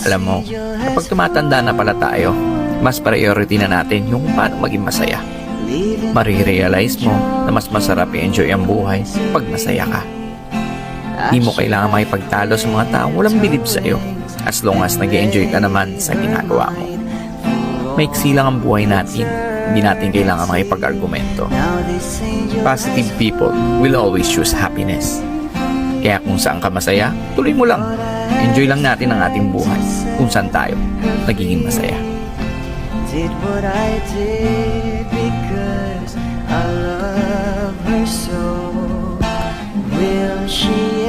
Alam mo, kapag tumatanda na pala tayo, mas priority na natin yung paano maging masaya. Marirealize mo na mas masarap i-enjoy ang buhay pag masaya ka. Di mo kailangan makipagtalo sa mga taong walang bilib sa'yo as long as nag-enjoy ka naman sa ginagawa mo. Maiksi lang ang buhay natin, hindi natin kailangan makipag-argumento. Positive people will always choose happiness. Kaya kung saan ka masaya, tuloy mo lang. Enjoy lang natin ang ating buhay kung saan tayo nagiging masaya. Did what I did because I love her so. Will she